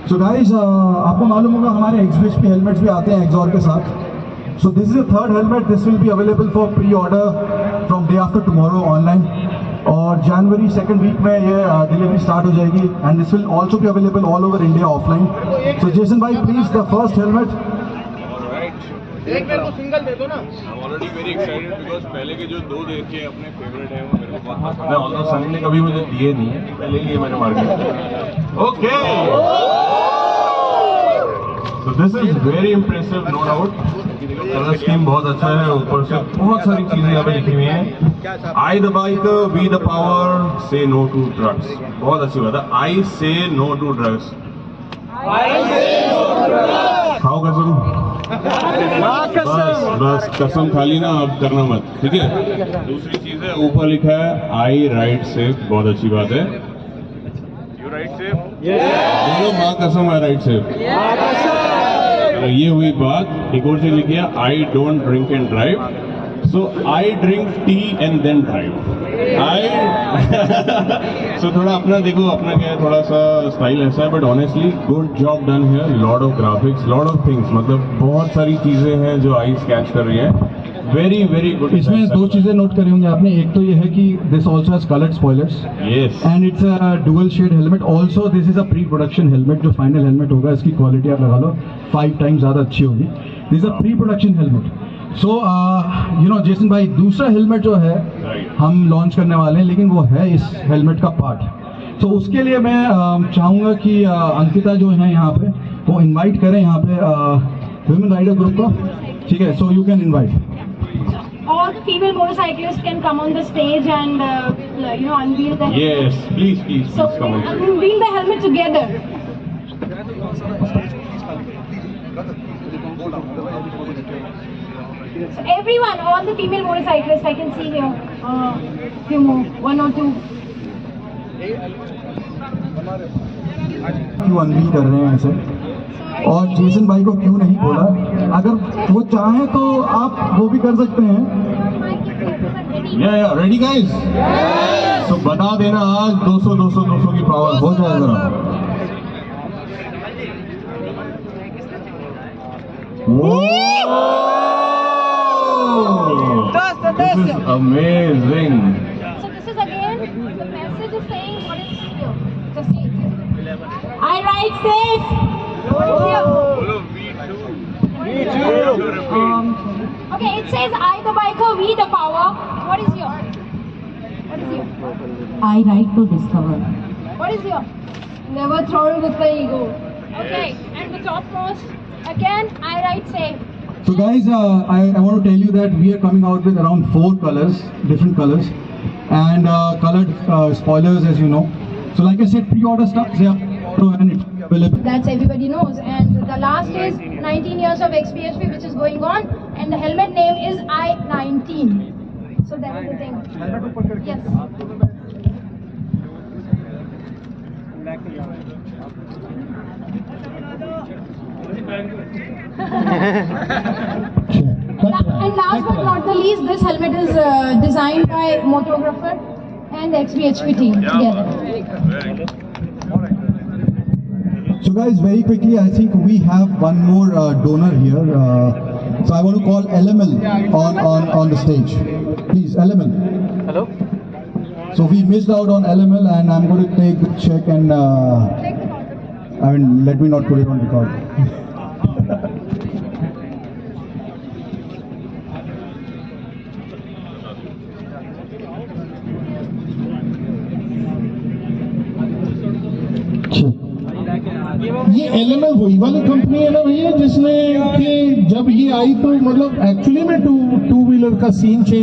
So guys, आपको मालूम होगा हमारे XBHP हेलमेट्स भी आते हैं एक्सॉर के साथ. So this is the third helmet. This will be available for pre-order from day after tomorrow online. और January 2nd week में ये डिलीवरी स्टार्ट हो जाएगी. And this will also be available all over India offline. So Jason भाई, please the first helmet. एक मेरे को single दे दो ना. I'm already very excited because पहले के जो दो देखे अपने फेवरेट हैं वो मेरे को बहुत पसंद है. ऑल्दो सन ने कभी मुझे दिए नहीं है, पहले लिए मैंने market. Okay. So this is very impressive, no doubt. Colour scheme बहुत अच्छा है, ऊपर से बहुत सारी चीजें यहाँ पे लिखी हुई हैं. I the biker, we the power, say no to drugs. बहुत अच्छी बात है. I say no to drugs. I say no to drugs. खाओ कसम. बस कसम खाली ना, अब करना मत, ठीक है. दूसरी चीज है, ऊपर लिखा है आई राइड सेफ. बहुत अच्छी बात है. You ride safe. बोलो माँ कसम, आई राइड सेफ. ये हुई बात. एक और चीज लिखी है, I don't drink and drive. So I drink tea and then drive. So थोड़ा अपना देखो, अपना क्या है, थोड़ा सा स्टाइल ऐसा है, but honestly good job done here. Lot of graphics, lot of things, मतलब बहुत सारी चीजें हैं जो आई कैच कर रही है. Very very good. इसमें दो चीजें नोट करी होंगी आपने. एक तो ये है कि this also has coloured spoilers. Yes. And it's a dual shade helmet. Also this is a pre production helmet. जो फाइनल हेलमेट होगा इसकी क्वालिटी आप लगा लो 5 टाइम्स ज़्यादा अच्छी होगी. This is a pre production helmet. So you know Jason भाई, दूसरा हेलमेट जो है हम लॉन्च करने वाले हैं, लेकिन वो है इस हेलमेट का पार्ट. तो उसके लिए मैं चाहूँगा कि अंकिता जो है यहाँ पे, वो इनवाइट करें यहाँ पे वुमेन राइडर ग्रुप को. ठीक है, so you can invite. All the female motorcyclists can come on the stage and unveil the helmet. Yes, please So come on. unveil the helmet together. So everyone, all the female motorcyclists, I can see here, few more, 1 or 2. क्यों unveil कर रहे हैं ऐसे, और Jason भाई को क्यों नहीं बोला? अगर वो चाहे तो आप वो भी कर सकते हैं. या रेडी गाइस. तो बता देना आज 200 की पावर हो जाए जरा. This is amazing. So this is again, the message is saying what is here. Just say it. I ride safe. What is here? Okay, it says I the biker, we the power. What is here? What is here? I ride to discover. What is here? Never throw with the ego. Okay, and the topmost, again, I ride safe. So guys, I want to tell you that we are coming out with around 4 colors, different colors, and colored spoilers, as you know. So like I said, pre-order starts here, and it's available. That's everybody knows. And the last is 19 years of XBHP, which is going on, and the helmet name is I-19. So that is the thing. Yes. And last but not the least, this helmet is designed by Motographer and the XBHP team together. So guys, very quickly, I think we have one more donor here. So I want to call LML on the stage. Please, LML. Hello. So we missed out on LML, and I'm going to take the check and let me not put it on record. ये LML वही वाली company है ना भैया, जिसने कि जब ये आई तो मतलब एक्चुअली में टू व्हीलर का सीन चेंज